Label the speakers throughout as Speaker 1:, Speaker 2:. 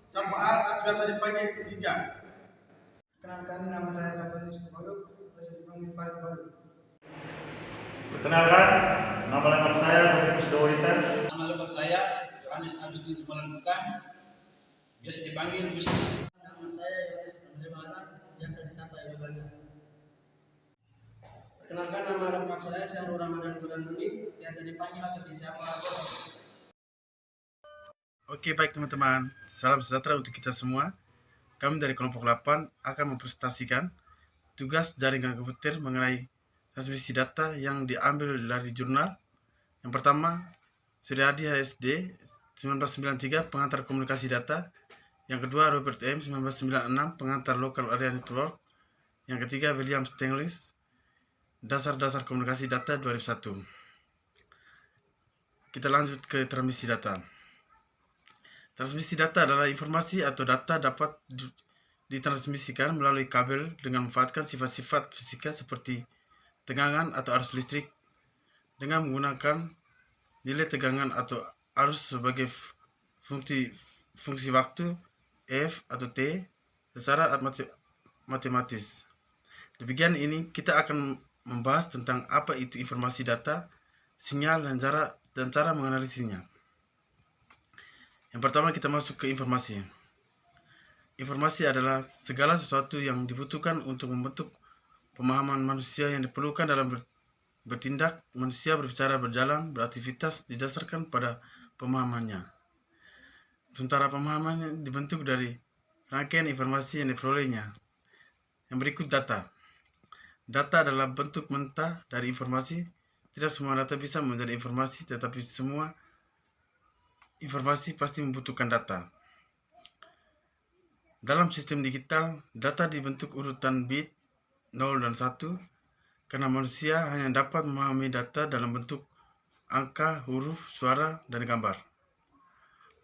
Speaker 1: Sapaan atau biasa dipanggil Dika.
Speaker 2: Kenalkan, nama saya Faris Kodok, biasa dipanggil Farid Baduk.
Speaker 3: Perkenalkan, nama lengkap saya Rodrigus Dawita.
Speaker 1: Nama lengkap saya Yohanes Agustin Simolan Bukan, biasa dipanggil Gusti.
Speaker 2: Nama saya Yohanes Andremana, biasa disapa Yolanda. Perkenalkan, nama lengkap saya Syahrul Ramadan Burhanuddin, biasa dipanggil atau disapa Kodok.
Speaker 4: Oke, baik teman-teman, salam sejahtera untuk kita semua. Kami dari kelompok 8 akan mempresentasikan tugas jaringan komputer mengenai transmisi data yang diambil dari jurnal. Yang pertama, Suryadi HSD 1993, pengantar komunikasi data. Yang kedua, Robert M 1996, pengantar local area network. Yang ketiga, William Stanlis, dasar-dasar komunikasi data 2001. Kita lanjut ke transmisi data. Transmisi data adalah informasi atau data dapat ditransmisikan melalui kabel dengan memanfaatkan sifat-sifat fisika seperti tegangan atau arus listrik dengan menggunakan nilai tegangan atau arus sebagai fungsi waktu F atau T secara matematis. Di bagian ini kita akan membahas tentang apa itu informasi data, sinyal, dan cara menganalisisnya. Yang pertama kita masuk ke informasi. Informasi adalah segala sesuatu yang dibutuhkan untuk membentuk pemahaman manusia yang diperlukan dalam bertindak. Manusia berbicara, berjalan, beraktivitas didasarkan pada pemahamannya. Sementara pemahamannya dibentuk dari rangkaian informasi yang diperolehnya. Yang berikut data. Data adalah bentuk mentah dari informasi. Tidak semua data bisa menjadi informasi, tetapi semua informasi pasti membutuhkan data. Dalam sistem digital, data dibentuk urutan bit 0 dan 1 karena manusia hanya dapat memahami data dalam bentuk angka, huruf, suara, dan gambar.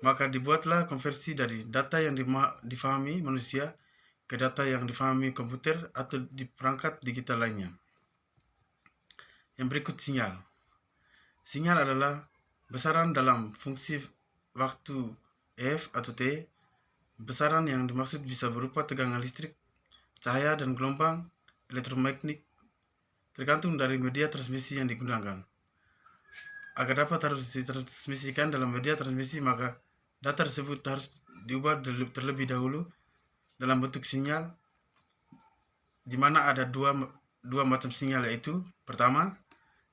Speaker 4: Maka dibuatlah konversi dari data yang difahami manusia ke data yang difahami komputer atau di perangkat digital lainnya. Yang berikut sinyal. Sinyal adalah besaran dalam fungsi waktu F atau T. Besaran yang dimaksud bisa berupa tegangan listrik, cahaya, dan gelombang elektromagnetik tergantung dari media transmisi yang digunakan. Agar dapat harus ditransmisikan dalam media transmisi, maka data tersebut harus diubah terlebih dahulu dalam bentuk sinyal, di mana ada dua macam sinyal, yaitu pertama,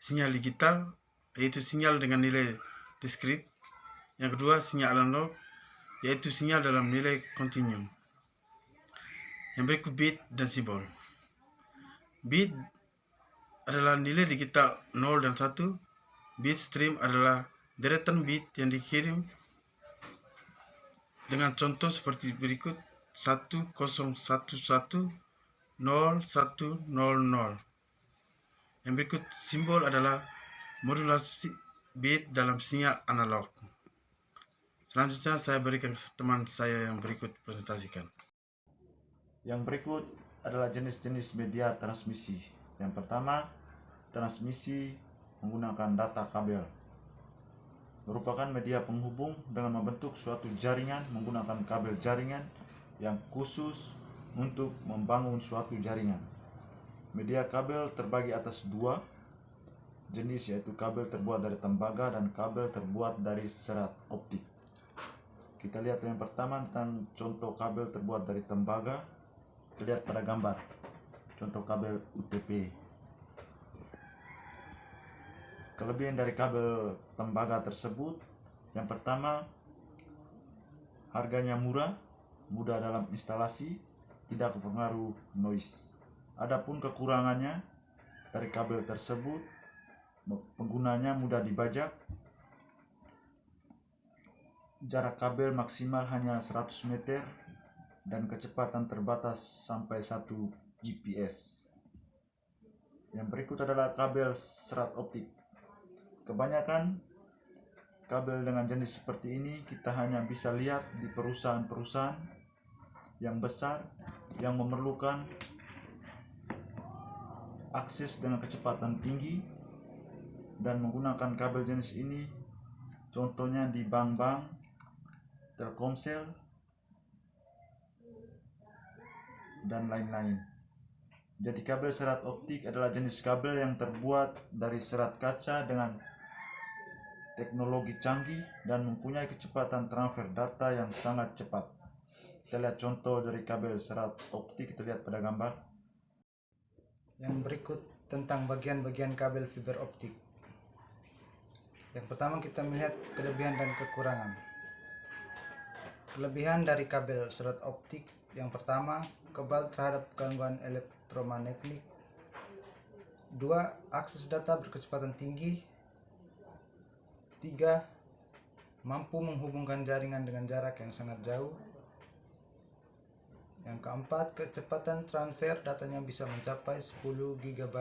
Speaker 4: sinyal digital, yaitu sinyal dengan nilai diskrit. Yang kedua, sinyal analog, yaitu sinyal dalam nilai kontinum. Yang berikut bit dan simbol. Bit adalah nilai digital 0 dan 1. Bit stream adalah deretan bit yang dikirim dengan contoh seperti berikut: 1011 0100. Yang berikut simbol adalah modulasi bit dalam sinyal analog. Selanjutnya saya berikan ke teman saya yang berikut presentasikan.
Speaker 5: Yang berikut adalah jenis-jenis media transmisi. Yang pertama, transmisi menggunakan data kabel. Merupakan media penghubung dengan membentuk suatu jaringan menggunakan kabel jaringan yang khusus untuk membangun suatu jaringan. Media kabel terbagi atas dua jenis, yaitu kabel terbuat dari tembaga dan kabel terbuat dari serat optik. Kita lihat yang pertama tentang contoh kabel terbuat dari tembaga. Kita lihat pada gambar contoh kabel UTP. Kelebihan dari kabel tembaga tersebut, yang pertama, harganya murah, mudah dalam instalasi, tidak berpengaruh noise. Adapun kekurangannya dari kabel tersebut, penggunanya mudah dibajak. Jarak kabel maksimal hanya 100 meter dan kecepatan terbatas sampai 1 GPS. Yang berikut adalah kabel serat optik. Kebanyakan kabel dengan jenis seperti ini kita hanya bisa lihat di perusahaan-perusahaan yang besar yang memerlukan akses dengan kecepatan tinggi dan menggunakan kabel jenis ini. Contohnya di bank-bank Telkomsel, dan lain-lain. Jadi kabel serat optik adalah jenis kabel yang terbuat dari serat kaca dengan teknologi canggih dan mempunyai kecepatan transfer data yang sangat cepat. Kita lihat contoh dari kabel serat optik, kita lihat pada gambar.
Speaker 6: Yang berikut tentang bagian-bagian kabel fiber optik. Yang pertama kita melihat kelebihan dan kekurangan. Kelebihan dari kabel serat optik yang pertama, kebal terhadap gangguan elektromagnetik. 2. Akses data berkecepatan tinggi. 3. Mampu menghubungkan jaringan dengan jarak yang sangat jauh. Yang keempat, kecepatan transfer datanya bisa mencapai 10 GB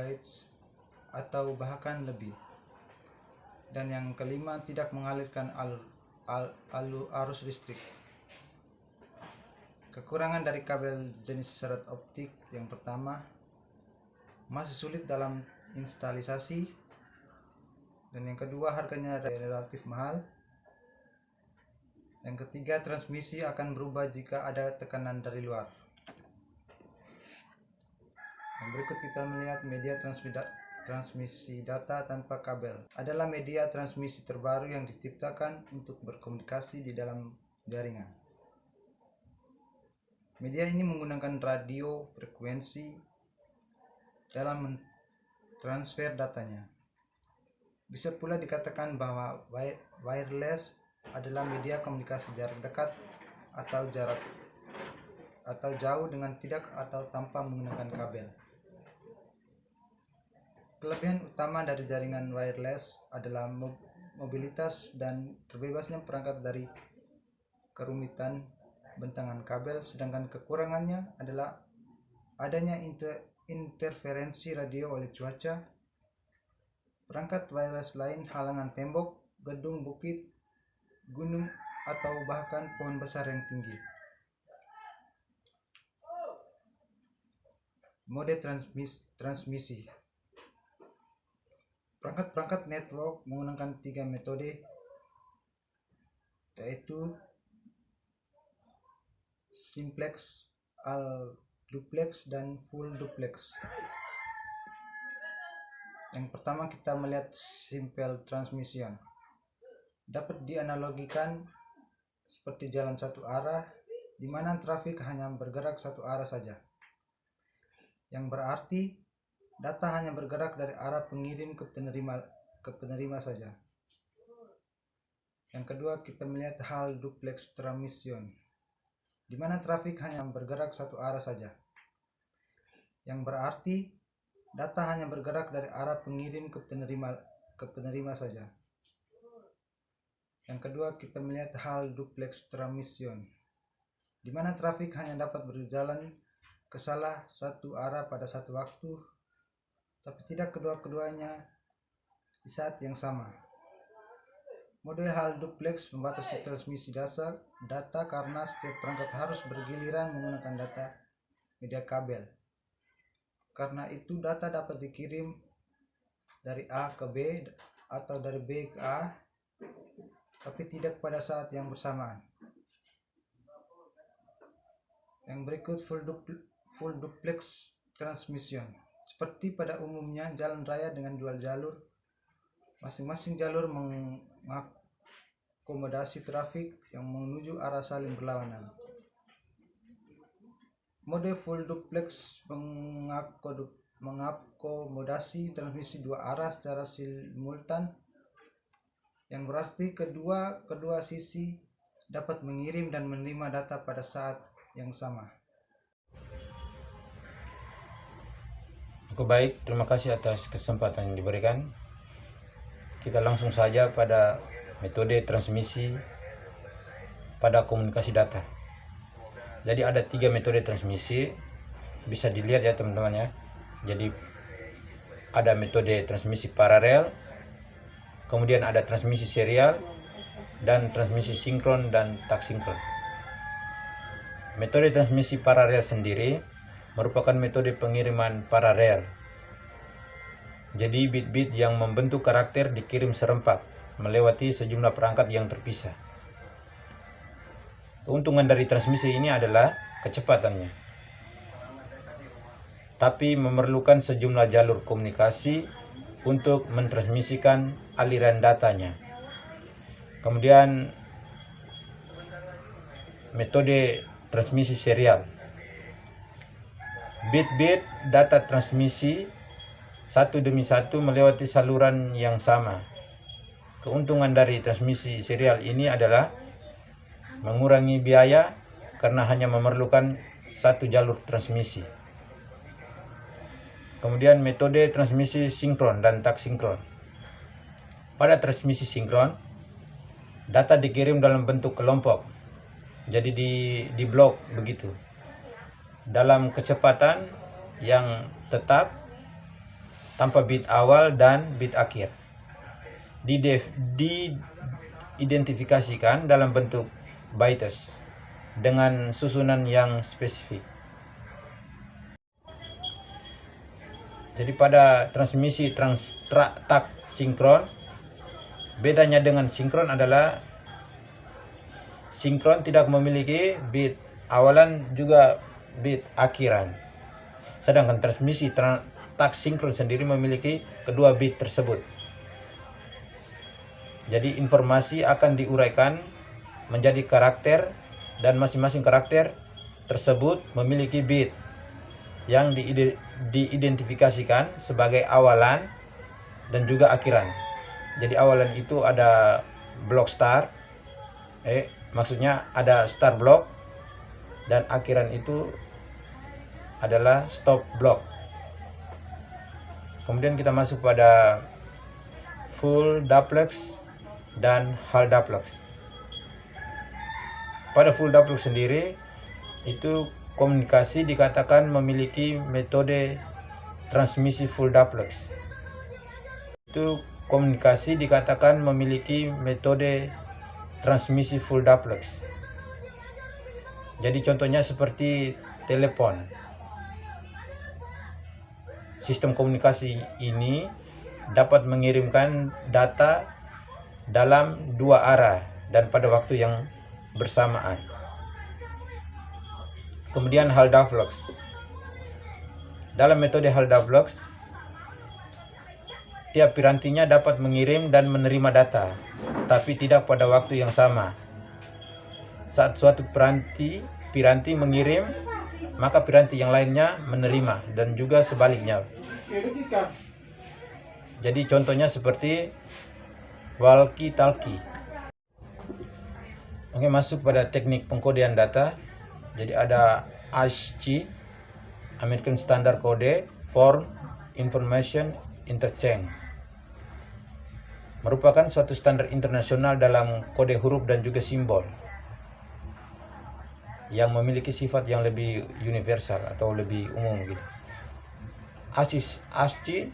Speaker 6: atau bahkan lebih. Dan yang kelima, tidak mengalirkan arus listrik. Kekurangan dari kabel jenis serat optik yang pertama, masih sulit dalam instalisasi. Dan yang kedua, harganya relatif mahal. Yang ketiga, transmisi akan berubah jika ada tekanan dari luar. Yang berikut kita melihat media transmisi data tanpa kabel. Adalah media transmisi terbaru yang diciptakan untuk berkomunikasi di dalam jaringan. Media ini menggunakan radio frekuensi dalam mentransfer datanya. Bisa pula dikatakan bahwa wireless adalah media komunikasi jarak dekat atau jauh dengan tidak atau tanpa menggunakan kabel. Kelebihan utama dari jaringan wireless adalah mobilitas dan terbebasnya perangkat dari kerumitan bentangan kabel, sedangkan kekurangannya adalah adanya interferensi radio oleh cuaca, perangkat wireless lain, halangan tembok, gedung, bukit, gunung, atau bahkan pohon besar yang tinggi. Mode transmisi. Perangkat-perangkat network menggunakan 3 metode, yaitu simplex, duplex, dan full duplex. Yang pertama kita melihat simple transmission. Dapat dianalogikan seperti jalan satu arah, di mana trafik hanya bergerak satu arah saja. Yang berarti data hanya bergerak dari arah pengirim ke penerima saja. Yang kedua kita melihat hal duplex transmission, di mana trafik hanya bergerak satu arah saja. Yang berarti data hanya bergerak dari arah pengirim ke penerima saja. Yang kedua kita melihat hal duplex transmission, di mana trafik hanya dapat berjalan ke salah satu arah pada satu waktu, tapi tidak kedua-keduanya di saat yang sama. Mode hal duplex membatasi transmisi data karena setiap perangkat harus bergiliran menggunakan data media kabel. Karena itu data dapat dikirim dari A ke B atau dari B ke A, tapi tidak pada saat yang bersamaan. Yang berikut full duplex transmission. Seperti pada umumnya jalan raya dengan dual jalur, masing-masing jalur mengakomodasi trafik yang menuju arah saling berlawanan. Mode full duplex mengakomodasi transmisi dua arah secara simultan, yang berarti kedua sisi dapat mengirim dan menerima data pada saat yang sama.
Speaker 7: Oke, baik, terima kasih atas kesempatan yang diberikan. Kita langsung saja pada metode transmisi pada komunikasi data. Jadi ada 3 metode transmisi, bisa dilihat ya teman-teman ya. Jadi ada metode transmisi paralel, kemudian ada transmisi serial, dan transmisi sinkron dan tak sinkron. Metode transmisi paralel sendiri merupakan metode pengiriman paralel. Jadi bit-bit yang membentuk karakter dikirim serempak melewati sejumlah perangkat yang terpisah. Keuntungan dari transmisi ini adalah kecepatannya, tapi memerlukan sejumlah jalur komunikasi untuk mentransmisikan aliran datanya. Kemudian metode transmisi serial. Bit-bit data transmisi satu demi satu melewati saluran yang sama. Keuntungan dari transmisi serial ini adalah mengurangi biaya karena hanya memerlukan satu jalur transmisi. Kemudian metode transmisi sinkron dan tak sinkron. Pada transmisi sinkron, data dikirim dalam bentuk kelompok, jadi di blok begitu, dalam kecepatan yang tetap tanpa bit awal dan bit akhir. Diidentifikasikan dalam bentuk bytes dengan susunan yang spesifik. Jadi pada transmisi tak sinkron, bedanya dengan sinkron adalah sinkron tidak memiliki bit awalan juga bit akhiran. Sedangkan transmisi tak sinkron sendiri memiliki kedua bit tersebut. Jadi informasi akan diuraikan menjadi karakter dan masing-masing karakter tersebut memiliki bit yang diidentifikasikan sebagai awalan dan juga akhiran. Jadi awalan itu ada blok start, maksudnya ada start block, dan akhiran itu adalah stop block. Kemudian kita masuk pada full duplex dan half duplex. Pada full duplex sendiri itu komunikasi dikatakan memiliki metode transmisi full duplex. Itu komunikasi dikatakan memiliki metode transmisi full duplex. Jadi contohnya seperti telepon. Sistem komunikasi ini dapat mengirimkan data dalam dua arah dan pada waktu yang bersamaan. Kemudian half duplex. Dalam metode half duplex, tiap pirantinya dapat mengirim dan menerima data, tapi tidak pada waktu yang sama. Saat suatu piranti mengirim, maka piranti yang lainnya menerima dan juga sebaliknya. Jadi contohnya seperti walkie-talkie. Oke, masuk pada teknik pengkodean data. Jadi ada ASCII, American Standard Code for Information Interchange. Merupakan suatu standar internasional dalam kode huruf dan juga simbol yang memiliki sifat yang lebih universal atau lebih umum gitu. ASCII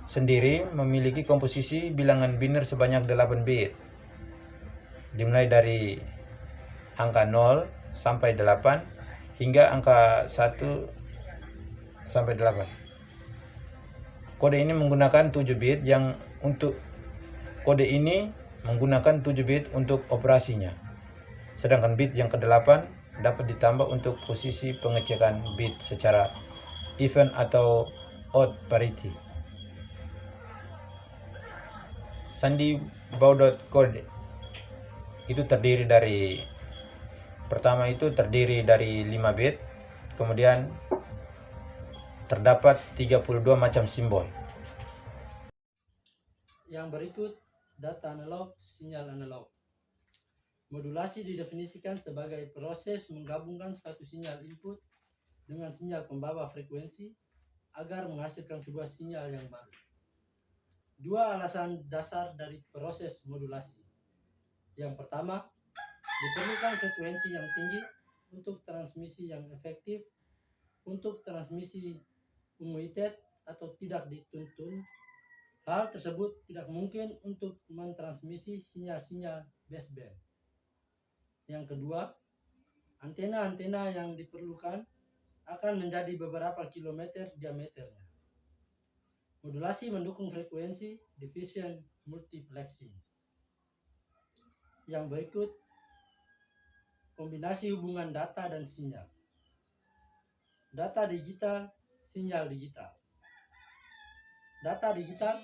Speaker 7: sendiri memiliki komposisi bilangan biner sebanyak 8 bit. Dimulai dari angka 0 sampai 8 hingga angka 1 sampai 8. Kode ini menggunakan 7 bit yang untuk bit untuk operasinya. Sedangkan bit yang ke-8 dapat ditambah untuk posisi pengecekan bit secara even atau odd parity. Sandy Baudot code itu terdiri dari 5 bit, kemudian terdapat 32 macam simbol.
Speaker 2: Yang berikut data analog, sinyal analog. Modulasi didefinisikan sebagai proses menggabungkan suatu sinyal input dengan sinyal pembawa frekuensi agar menghasilkan sebuah sinyal yang baru. Dua alasan dasar dari proses modulasi. Yang pertama, diperlukan frekuensi yang tinggi untuk transmisi yang efektif. Untuk transmisi unmuted atau tidak dituntun, hal tersebut tidak mungkin untuk mentransmisi sinyal-sinyal baseband. Yang kedua, antena-antena yang diperlukan akan menjadi beberapa kilometer diameternya. Modulasi mendukung frekuensi division multiplexing. Yang berikut kombinasi hubungan data dan sinyal. Data digital, sinyal digital. Data digital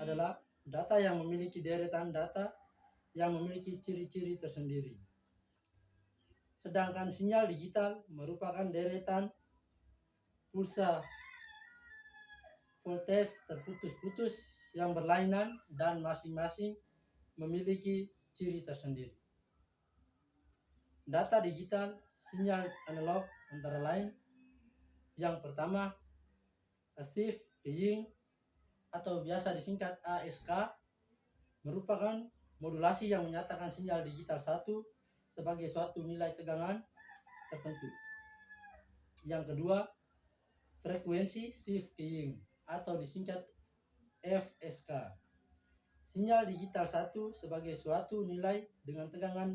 Speaker 2: adalah data yang memiliki deretan data yang memiliki ciri-ciri tersendiri. Sedangkan sinyal digital merupakan deretan pulsa voltage terputus-putus yang berlainan dan masing-masing memiliki ciri tersendiri. Data digital, sinyal analog antara lain yang pertama, active keying atau biasa disingkat ASK merupakan modulasi yang menyatakan sinyal digital 1 sebagai suatu nilai tegangan tertentu. Yang kedua, frekuensi shift keying atau disingkat FSK. Sinyal digital 1 sebagai suatu nilai dengan tegangan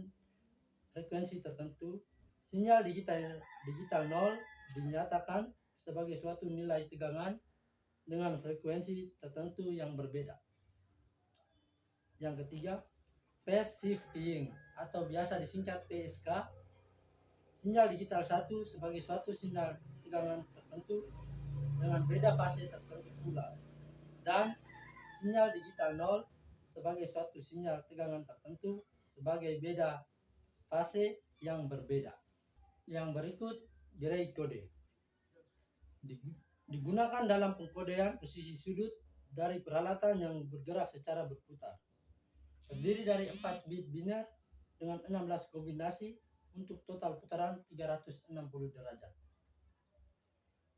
Speaker 2: frekuensi tertentu. Sinyal digital 0 dinyatakan sebagai suatu nilai tegangan dengan frekuensi tertentu yang berbeda. Yang ketiga, phase shift keying atau biasa disingkat PSK. Sinyal digital 1 sebagai suatu sinyal tegangan tertentu dengan beda fase tertentu pula. Dan sinyal digital 0 sebagai suatu sinyal tegangan tertentu sebagai beda fase yang berbeda. Yang berikut gerai kode. Digunakan dalam pengkodean posisi sudut dari peralatan yang bergerak secara berputar. Terdiri dari 4 bit biner dengan 16 kombinasi untuk total putaran 360 derajat.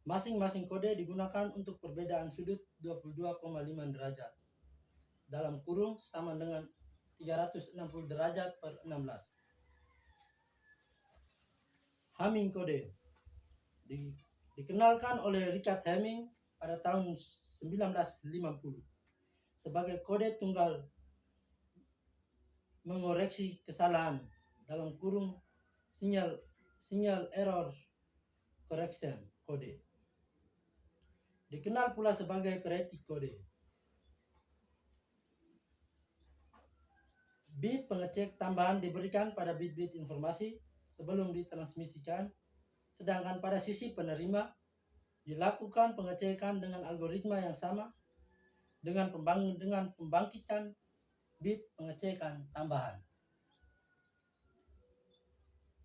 Speaker 2: Masing-masing kode digunakan untuk perbedaan sudut 22,5 derajat. Dalam kurung sama dengan 360 derajat per 16. Hamming kode dikenalkan oleh Richard Hamming pada tahun 1950 sebagai kode tunggal mengoreksi kesalahan dalam kurung sinyal error correction kode. Dikenal pula sebagai peretik kode. Bit pengecek tambahan diberikan pada bit-bit informasi sebelum ditransmisikan, sedangkan pada sisi penerima dilakukan pengecekan dengan algoritma yang sama dengan pembangkitan bit pengecekan tambahan.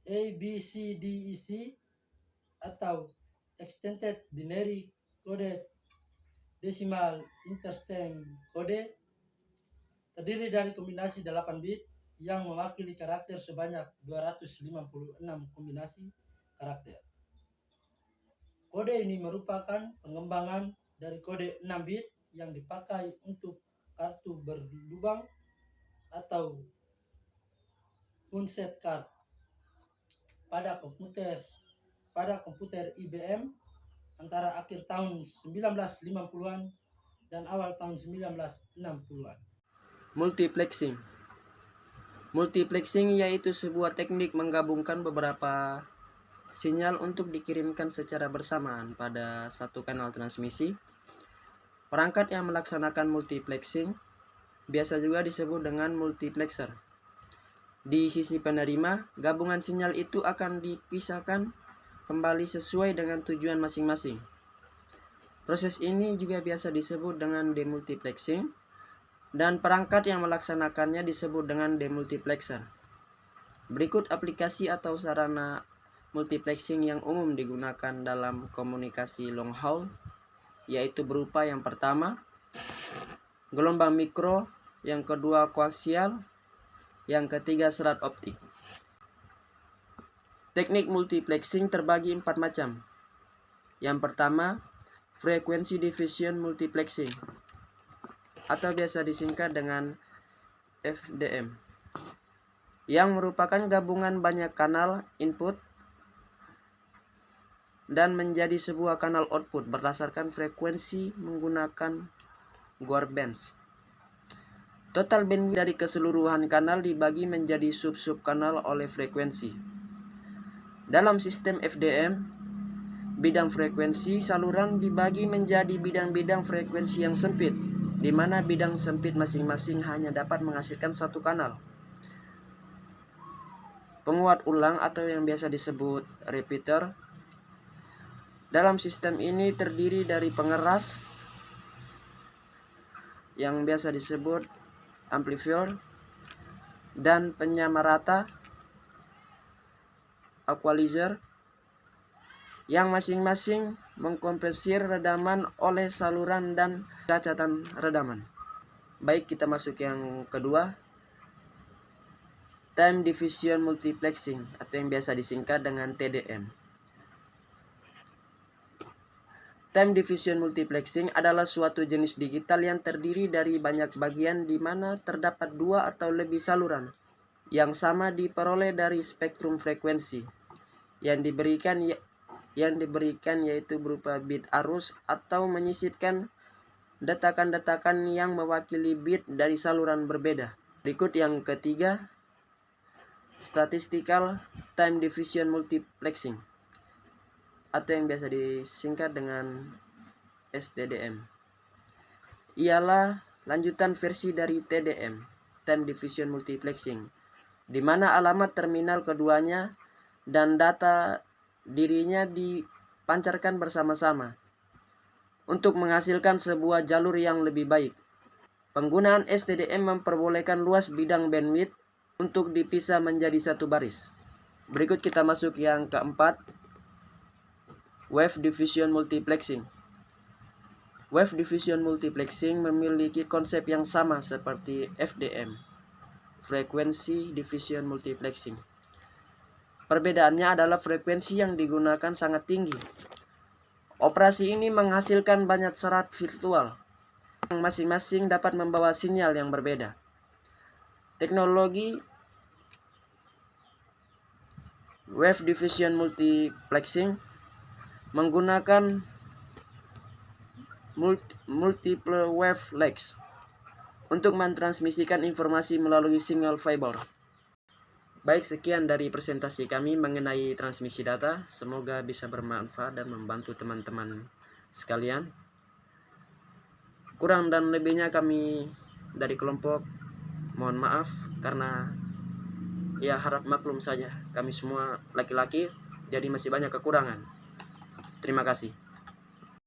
Speaker 2: ABCDEC atau Extended Binary Coded Decimal Interchange Code terdiri dari kombinasi 8 bit yang mewakili karakter sebanyak 256 kombinasi karakter. Kode ini merupakan pengembangan dari kode 6 bit yang dipakai untuk kartu berlubang atau punset card pada komputer IBM antara akhir tahun 1950-an dan awal tahun 1960-an.
Speaker 8: Multiplexing yaitu sebuah teknik menggabungkan beberapa sinyal untuk dikirimkan secara bersamaan pada satu kanal transmisi. Perangkat yang melaksanakan multiplexing biasa juga disebut dengan multiplexer. Di sisi penerima, gabungan sinyal itu akan dipisahkan kembali sesuai dengan tujuan masing-masing. Proses ini juga biasa disebut dengan demultiplexing, dan perangkat yang melaksanakannya disebut dengan demultiplexer. Berikut aplikasi atau sarana multiplexing yang umum digunakan dalam komunikasi long haul, yaitu berupa yang pertama, gelombang mikro, yang kedua koaksial, yang ketiga serat optik. Teknik multiplexing terbagi 4 macam. Yang pertama, frekuensi diffusion multiplexing atau biasa disingkat dengan FDM, yang merupakan gabungan banyak kanal input dan menjadi sebuah kanal output berdasarkan frekuensi menggunakan Guard bands. Total bandwidth dari keseluruhan kanal dibagi menjadi sub-sub kanal oleh frekuensi. Dalam sistem FDM, bidang frekuensi saluran dibagi menjadi bidang-bidang frekuensi yang sempit, di mana bidang sempit masing-masing hanya dapat menghasilkan satu kanal. penguat ulang atau yang biasa disebut repeater. Dalam sistem ini terdiri dari pengeras yang biasa disebut amplifier dan penyamarata equalizer yang masing-masing mengkompresir redaman oleh saluran dan cacatan redaman. Baik, kita masuk yang kedua, time division multiplexing atau yang biasa disingkat dengan TDM. Time division multiplexing adalah suatu jenis digital yang terdiri dari banyak bagian di mana terdapat dua atau lebih saluran yang sama diperoleh dari spektrum frekuensi yang diberikan yaitu berupa bit arus atau menyisipkan detakan-detakan yang mewakili bit dari saluran berbeda. Berikut yang ketiga, statistical time division multiplexing atau yang biasa disingkat dengan STDM. Ialah lanjutan versi dari TDM, time division multiplexing, di mana alamat terminal keduanya dan data dirinya dipancarkan bersama-sama untuk menghasilkan sebuah jalur yang lebih baik. Penggunaan STDM memperbolehkan luas bidang bandwidth untuk dipisah menjadi satu baris. Berikut kita masuk yang keempat, wave division multiplexing. Wave division multiplexing memiliki konsep yang sama seperti FDM, frequency division multiplexing. Perbedaannya adalah frekuensi yang digunakan sangat tinggi. Operasi ini menghasilkan banyak serat virtual yang masing-masing dapat membawa sinyal yang berbeda. Teknologi wave division multiplexing menggunakan multiple wavelengths untuk mentransmisikan informasi melalui signal fiber. Baik, sekian dari presentasi kami mengenai transmisi data. Semoga bisa bermanfaat dan membantu teman-teman sekalian. Kurang dan lebihnya kami dari kelompok mohon maaf, karena ya harap maklum saja, kami semua laki-laki jadi masih banyak kekurangan. Terima kasih.